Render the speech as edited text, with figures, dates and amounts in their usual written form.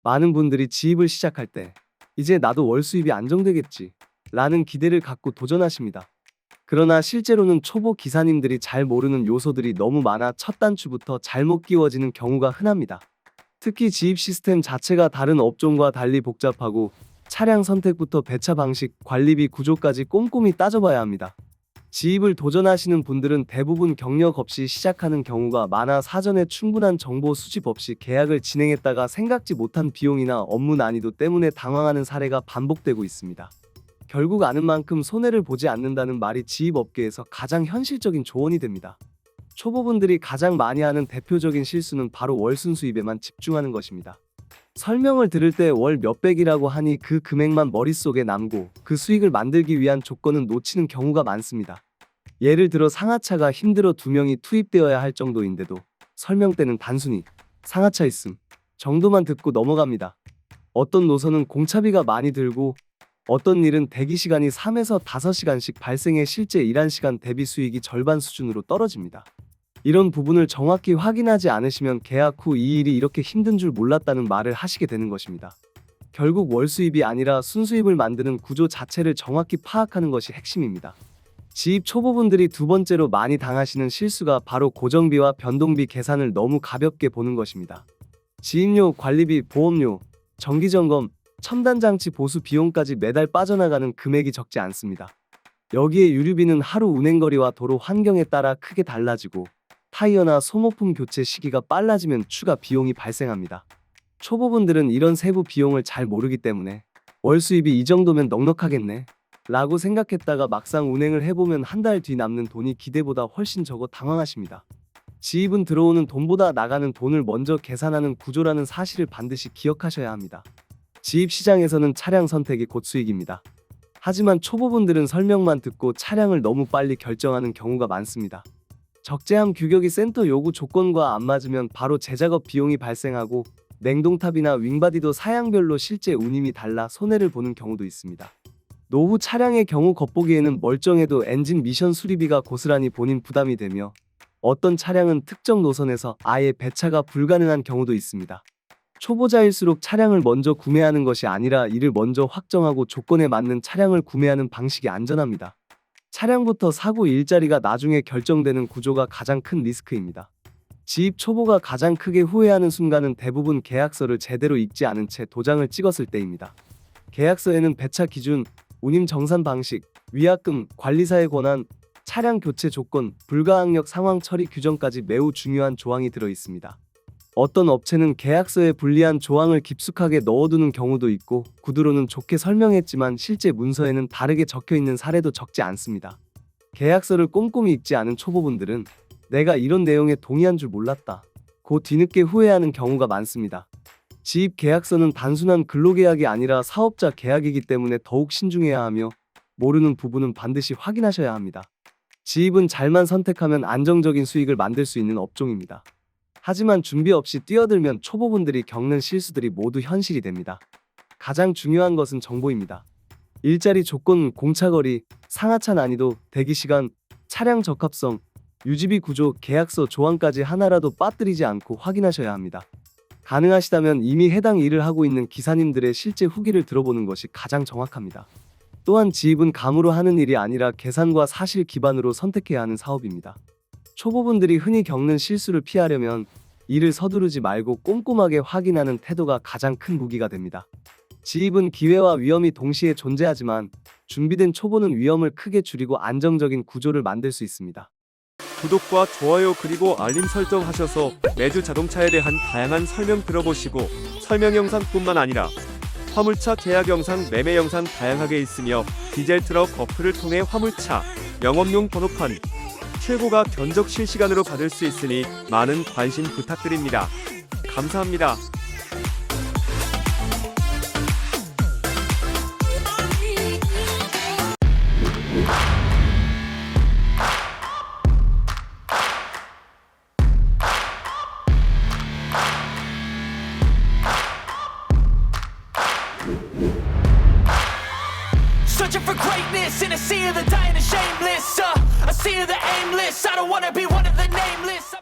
많은 분들이 지입을 시작할 때 이제 나도 월 수입이 안정되겠지 라는 기대를 갖고 도전하십니다. 그러나 실제로는 초보 기사님들이 잘 모르는 요소들이 너무 많아 첫 단추부터 잘못 끼워지는 경우가 흔합니다. 특히 지입 시스템 자체가 다른 업종과 달리 복잡하고 차량 선택부터 배차 방식, 관리비 구조까지 꼼꼼히 따져봐야 합니다. 지입을 도전하시는 분들은 대부분 경력 없이 시작하는 경우가 많아 사전에 충분한 정보 수집 없이 계약을 진행했다가 생각지 못한 비용이나 업무 난이도 때문에 당황하는 사례가 반복되고 있습니다. 결국 아는 만큼 손해를 보지 않는다는 말이 지입업계에서 가장 현실적인 조언이 됩니다. 초보분들이 가장 많이 하는 대표적인 실수는 바로 월 순수입에만 집중하는 것입니다. 설명을 들을 때 월 몇백이라고 하니 그 금액만 머릿속에 남고 그 수익을 만들기 위한 조건은 놓치는 경우가 많습니다. 예를 들어 상하차가 힘들어 2명이 투입되어야 할 정도인데도 설명 때는 단순히 상하차 있음 정도만 듣고 넘어갑니다. 어떤 노선은 공차비가 많이 들고 어떤 일은 대기시간이 3에서 5시간씩 발생해 실제 일한 시간 대비 수익이 절반 수준으로 떨어집니다. 이런 부분을 정확히 확인하지 않으시면 계약 후 이 일이 이렇게 힘든 줄 몰랐다는 말을 하시게 되는 것입니다. 결국 월 수입이 아니라 순수입을 만드는 구조 자체를 정확히 파악하는 것이 핵심입니다. 지입 초보분들이 두 번째로 많이 당하시는 실수가 바로 고정비와 변동비 계산을 너무 가볍게 보는 것입니다. 지입료, 관리비, 보험료, 정기점검, 첨단장치 보수 비용까지 매달 빠져나가는 금액이 적지 않습니다. 여기에 유류비는 하루 운행거리와 도로 환경에 따라 크게 달라지고 타이어나 소모품 교체 시기가 빨라지면 추가 비용이 발생합니다. 초보분들은 이런 세부 비용을 잘 모르기 때문에 월 수입이 이 정도면 넉넉하겠네 라고 생각했다가 막상 운행을 해보면 한 달 뒤 남는 돈이 기대보다 훨씬 적어 당황하십니다. 지입은 들어오는 돈보다 나가는 돈을 먼저 계산하는 구조라는 사실을 반드시 기억하셔야 합니다. 지입 시장에서는 차량 선택이 곧 수익입니다. 하지만 초보분들은 설명만 듣고 차량을 너무 빨리 결정하는 경우가 많습니다. 적재함 규격이 센터 요구 조건과 안 맞으면 바로 재작업 비용이 발생하고 냉동탑이나 윙바디도 사양별로 실제 운임이 달라 손해를 보는 경우도 있습니다. 노후 차량의 경우 겉보기에는 멀쩡해도 엔진 미션 수리비가 고스란히 본인 부담이 되며 어떤 차량은 특정 노선에서 아예 배차가 불가능한 경우도 있습니다. 초보자일수록 차량을 먼저 구매하는 것이 아니라 이를 먼저 확정하고 조건에 맞는 차량을 구매하는 방식이 안전합니다. 차량부터 사고 일자리가 나중에 결정되는 구조가 가장 큰 리스크입니다. 지입 초보가 가장 크게 후회하는 순간은 대부분 계약서를 제대로 읽지 않은 채 도장을 찍었을 때입니다. 계약서에는 배차 기준, 운임 정산 방식, 위약금, 관리사의 권한, 차량 교체 조건, 불가항력 상황 처리 규정까지 매우 중요한 조항이 들어 있습니다. 어떤 업체는 계약서에 불리한 조항을 깊숙하게 넣어두는 경우도 있고 구두로는 좋게 설명했지만 실제 문서에는 다르게 적혀있는 사례도 적지 않습니다. 계약서를 꼼꼼히 읽지 않은 초보분들은 내가 이런 내용에 동의한 줄 몰랐다 고 뒤늦게 후회하는 경우가 많습니다. 지입 계약서는 단순한 근로계약이 아니라 사업자 계약이기 때문에 더욱 신중해야 하며 모르는 부분은 반드시 확인하셔야 합니다. 지입은 잘만 선택하면 안정적인 수익을 만들 수 있는 업종입니다. 하지만 준비 없이 뛰어들면 초보분들이 겪는 실수들이 모두 현실이 됩니다. 가장 중요한 것은 정보입니다. 일자리 조건, 공차거리, 상하차 난이도, 대기시간, 차량 적합성, 유지비 구조, 계약서 조항까지 하나라도 빠뜨리지 않고 확인하셔야 합니다. 가능하시다면 이미 해당 일을 하고 있는 기사님들의 실제 후기를 들어보는 것이 가장 정확합니다. 또한 지입은 감으로 하는 일이 아니라 계산과 사실 기반으로 선택해야 하는 사업입니다. 초보분들이 흔히 겪는 실수를 피하려면 일을 서두르지 말고 꼼꼼하게 확인하는 태도가 가장 큰 무기가 됩니다. 지입은 기회와 위험이 동시에 존재하지만 준비된 초보는 위험을 크게 줄이고 안정적인 구조를 만들 수 있습니다. 구독과 좋아요 그리고 알림 설정하셔서 매주 자동차에 대한 다양한 설명 들어보시고 설명 영상뿐만 아니라 화물차 계약 영상, 매매 영상 다양하게 있으며 디젤 트럭 어플을 통해 화물차 영업용 번호판 최고가 견적 실시간으로 받을 수 있으니 많은 관심 부탁드립니다. 감사합니다. Searching for greatness in a sea of the dying and shameless. A sea of the aimless. I don't wanna be one of the nameless.